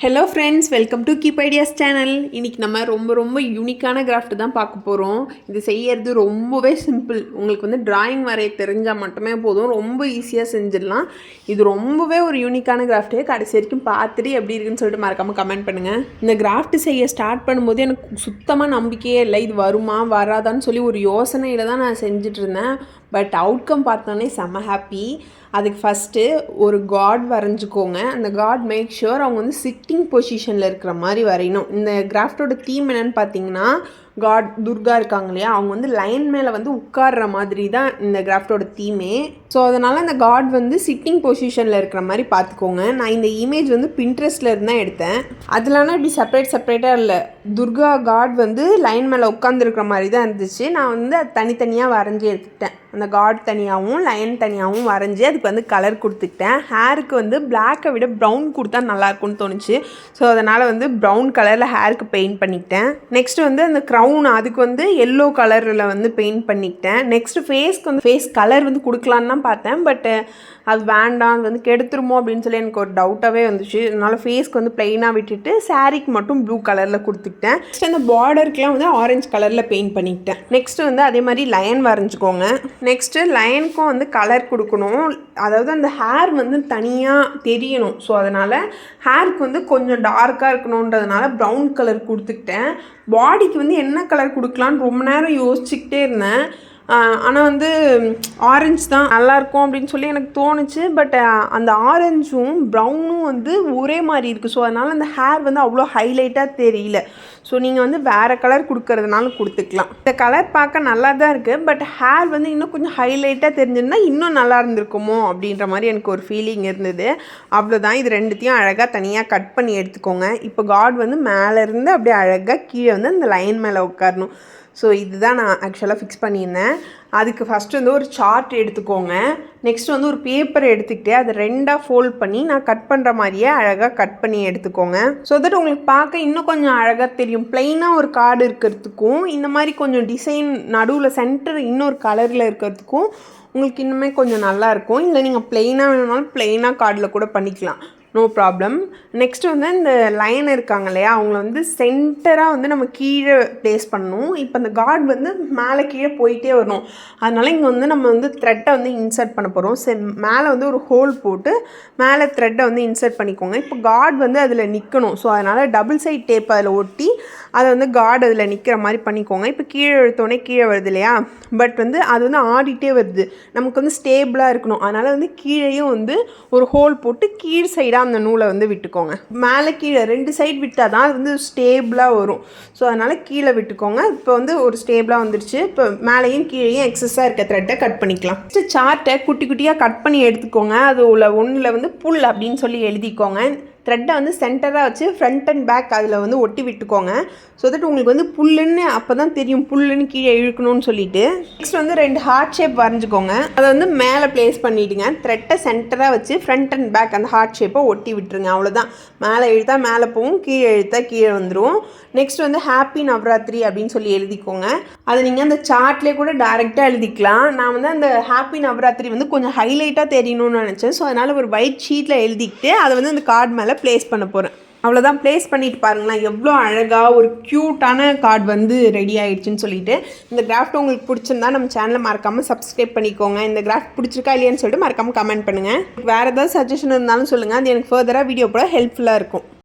Hello friends, welcome to keep ideas channel. இன்றைக்கி நம்ம ரொம்ப யூனிக்கான கிராஃப்ட் தான் பார்க்க போகிறோம். இது செய்யறது ரொம்பவே சிம்பிள். உங்களுக்கு வந்து டிராயிங் வரைய தெரிஞ்சால் மட்டுமே போதும், ரொம்ப ஈஸியாக செஞ்சிடலாம். இது ரொம்பவே ஒரு யூனிக்கான கிராஃப்ட்டு. கடைசி வரைக்கும் பார்த்துட்டு எப்படி இருக்குன்னு சொல்லிட்டு மறக்காமல் கமெண்ட் பண்ணுங்கள். இந்த கிராஃப்ட் செய்ய ஸ்டார்ட் பண்ணும்போது எனக்கு சுத்தமாக நம்பிக்கையே இல்லை. இது வருமா வராதான்னு சொல்லி ஒரு யோசனையில் தான் நான் செஞ்சிட்ருந்தேன். பட் அவுட்கம் பார்த்தோன்னே செம்ம ஹாப்பி. அதுக்கு ஃபஸ்ட்டு ஒரு காட் வரைஞ்சிக்கோங்க. அந்த காட் மேக் ஷுர் அவங்க வந்து சிட்டிங் பொசிஷனில் இருக்கிற மாதிரி வரையணும். இந்த கிராஃப்டோட தீம் என்னென்னு பார்த்தீங்கன்னா, காட் துர்கா இருக்காங்க இல்லையா, அவங்க வந்து லைன் மேலே வந்து உட்கார்ற மாதிரி தான் இந்த கிராஃப்டோட தீமே. ஸோ அதனால் அந்த காட் வந்து சிட்டிங் பொசிஷனில் இருக்கிற மாதிரி பார்த்துக்கோங்க. நான் இந்த இமேஜ் வந்து பின்ட்ரெஸ்ட்டில் இருந்து தான் எடுத்தேன். அதுலனா இப்படி செப்பரேட்டாக இல்லை, துர்கா காட் வந்து லைன் மேலே உட்காந்துருக்கிற மாதிரி தான் இருந்துச்சு. நான் வந்து அது தனித்தனியாக வரைஞ்சி எடுத்துக்கிட்டேன். அந்த காட் தனியாகவும் லைன் தனியாகவும் வரைஞ்சி அதுக்கு வந்து கலர் கொடுத்துக்கிட்டேன். ஹேருக்கு வந்து பிளாக்கை விட ப்ரௌன் கொடுத்தா நல்லாயிருக்கும்னு தோணுச்சு. ஸோ அதனால் வந்து ப்ரௌன் கலரில் ஹேருக்கு பெயிண்ட் பண்ணிக்கிட்டேன். நெக்ஸ்ட்டு வந்து அந்த க்ரௌன், அதுக்கு வந்து எல்லோ கலரில் வந்து பெயிண்ட் பண்ணிக்கிட்டேன். நெக்ஸ்ட்டு ஃபேஸ்க்கு வந்து ஃபேஸ் கலர் வந்து கொடுக்கலான்னு தான் பார்த்தேன். பட் அது வேண்டாம், அது வந்து கெடுத்துருமோ அப்படின்னு சொல்லி எனக்கு ஒரு டவுட்டாகவே வந்துச்சு. அதனால் ஃபேஸ்க்கு வந்து ப்ளெயினாக விட்டுட்டு சாரீக்கு மட்டும் ப்ளூ கலரில் கொடுத்துக்கிட்டேன். நெக்ஸ்ட் அந்த பார்டருக்குலாம் வந்து ஆரஞ்சு கலரில் பெயிண்ட் பண்ணிக்கிட்டேன். நெக்ஸ்ட்டு வந்து அதே மாதிரி லைன் வரைஞ்சிக்கோங்க. நெக்ஸ்ட்டு லைனுக்கும் வந்து கலர் கொடுக்கணும். அதாவது அந்த ஹேர் வந்து தனியாக தெரியணும். ஸோ அதனால் ஹேருக்கு வந்து கொஞ்சம் டார்க்காக இருக்கணுன்றதுனால ப்ரௌன் கலர் கொடுத்துக்கிட்டேன். பாடிக்கு வந்து என்ன கலர் கொடுக்கலான்னு ரொம்ப நேரம் யோசிச்சுக்கிட்டே இருந்தேன். ஆனால் வந்து ஆரஞ்சு தான் நல்லாயிருக்கும் அப்படின்னு சொல்லி எனக்கு தோணுச்சு. பட் அந்த ஆரஞ்சும் ப்ரௌனும் வந்து ஒரே மாதிரி இருக்குது. ஸோ அதனால் அந்த ஹேர் வந்து அவ்வளோ ஹைலைட்டாக தெரியல. ஸோ நீங்கள் வந்து வேறு கலர் கொடுக்கறதுனால கொடுத்துக்கலாம். இந்த கலர் பார்க்க நல்லா தான் இருக்குது. பட் ஹேர் வந்து இன்னும் கொஞ்சம் ஹைலைட்டாக தெரிஞ்சிருந்தால் இன்னும் நல்லா இருந்திருக்குமோ அப்படின்ற மாதிரி எனக்கு ஒரு ஃபீலிங் இருந்தது. அவ்வளோதான். இது ரெண்டுத்தையும் அழகாக தனியாக கட் பண்ணி எடுத்துக்கோங்க. இப்போ காட் வந்து மேலேருந்து அப்படியே அழகாக கீழே வந்து அந்த லைன் மேலே உட்காரணும். ஸோ இதுதான் நான் ஆக்சுவலாக ஃபிக்ஸ் பண்ணியிருந்தேன். அதுக்கு ஃபஸ்ட்டு வந்து ஒரு சார்ட் எடுத்துக்கோங்க. நெக்ஸ்ட் வந்து ஒரு பேப்பரை எடுத்துக்கிட்டு அதை ரெண்டாக ஃபோல்ட் பண்ணி நான் கட் பண்ணுற மாதிரியே அழகாக கட் பண்ணி எடுத்துக்கோங்க. ஸோ தட் உங்களுக்கு பார்க்க இன்னும் கொஞ்சம் அழகாக தெரியும். ப்ளைனாக ஒரு கார்டு இருக்கிறதுக்கும் இந்த மாதிரி கொஞ்சம் டிசைன் நடுவில் சென்டர் இன்னொரு கலரில் இருக்கிறதுக்கும் உங்களுக்கு இன்னுமே கொஞ்சம் நல்லாயிருக்கும். இல்லை நீங்கள் ப்ளைனாக வேணும்னாலும் ப்ளைனாக கார்டில் கூட பண்ணிக்கலாம், நோ ப்ராப்ளம். நெக்ஸ்ட்டு வந்து இந்த லைன் இருக்காங்க இல்லையா, அவங்கள வந்து சென்டராக வந்து நம்ம கீழே ப்ளேஸ் பண்ணணும். இப்போ அந்த கார்டு வந்து மேலே கீழே போயிட்டே வரணும். அதனால் இங்கே வந்து நம்ம வந்து த்ரெட்டை வந்து இன்சர்ட் பண்ண போகிறோம். மேலே வந்து ஒரு ஹோல் போட்டு மேலே த்ரெட்டை வந்து இன்சர்ட் பண்ணிக்கோங்க. இப்போ கார்டு வந்து அதில் நிற்கணும். ஸோ அதனால் டபுள் சைட் டேப் அதில் ஒட்டி அதை வந்து கார்டு அதில் நிற்கிற மாதிரி பண்ணிக்கோங்க. இப்போ கீழே எழுத்தோடனே கீழே வருது இல்லையா, பட் வந்து அது வந்து ஆடிட்டே வருது. நமக்கு வந்து ஸ்டேபிளாக இருக்கணும். அதனால் வந்து கீழேயும் வந்து ஒரு ஹோல் போட்டு கீழ் சைடாக அந்த நூலை வந்து விட்டுக்கோங்க. மேலே கீழே ரெண்டு சைடு விட்டால் தான் அது வந்து ஸ்டேபிளாக வரும். ஸோ அதனால் கீழே விட்டுக்கோங்க. இப்போ வந்து ஒரு ஸ்டேபிளாக வந்துருச்சு. இப்போ மேலேயும் கீழேயும் எக்ஸஸாக இருக்க த்ரெட்டை கட் பண்ணிக்கலாம். ஃபஸ்ட்டு சார்ட்டை குட்டி குட்டியாக கட் பண்ணி எடுத்துக்கோங்க. அது உள்ள ஒன்றில் வந்து புல் அப்படின்னு சொல்லி எழுதிக்கோங்க. த்ரெட்டை வந்து சென்டராக வச்சு ஃப்ரண்ட் அண்ட் பேக் அதில் வந்து ஒட்டி விட்டுக்கோங்க. ஸோ தட் உங்களுக்கு வந்து புல்லுன்னு அப்போ தான் தெரியும் புல்லுன்னு கீழே இழுக்கணும்னு சொல்லிட்டு. நெக்ஸ்ட் வந்து 2 ஹார்ட் ஷேப் வரைஞ்சிக்கோங்க. அதை வந்து மேலே ப்ளேஸ் பண்ணிவிடுங்க. த்ரெட்டை சென்டராக வச்சு ஃப்ரண்ட் அண்ட் பேக் அந்த ஹார்ட் ஷேப்பை ஒட்டி விட்டுருங்க. அவ்வளோதான். மேலே இழுத்தா மேலே போகும், கீழே இழுத்தா கீழே வந்துடும். நெக்ஸ்ட் வந்து ஹாப்பி நவராத்திரி அப்படின்னு சொல்லி எழுதிக்கோங்க. அது நீங்கள் அந்த சார்ட்லேயே கூட டேரெக்டாக எழுதிக்கலாம். நான் வந்து அந்த ஹாப்பி நவராத்திரி வந்து கொஞ்சம் ஹைலைட்டாக தெரியணும்னு நினச்சேன். ஸோ அதனால் ஒரு ஒயிட் ஷீட்டில் எழுதிக்கிட்டு அதை வந்து அந்த கார்டு மேலே ப்ளேஸ் பண்ண போகிறேன். அவ்வளோதான். ப்ளேஸ் பண்ணிட்டு பாருங்களேன், எவ்வளோ அழகாக ஒரு க்யூட்டான கார்டு வந்து ரெடி ஆகிடுச்சின்னு சொல்லிட்டு. இந்த கிராஃப்ட் உங்களுக்கு பிடிச்சிருந்தா நம்ம சேனலை மறக்காமல் சப்ஸ்கிரைப் பண்ணிக்கோங்க. இந்த கிராஃப்ட் பிடிச்சிருக்கா இல்லையான்னு சொல்லிட்டு மறக்காமல் கமெண்ட் பண்ணுங்கள். வேறு ஏதாவது சஜஷன் இருந்தாலும் சொல்லுங்கள். அது எனக்கு ஃபர்தராக வீடியோ போட ஹெல்ப்ஃபுல்லாக இருக்கும்.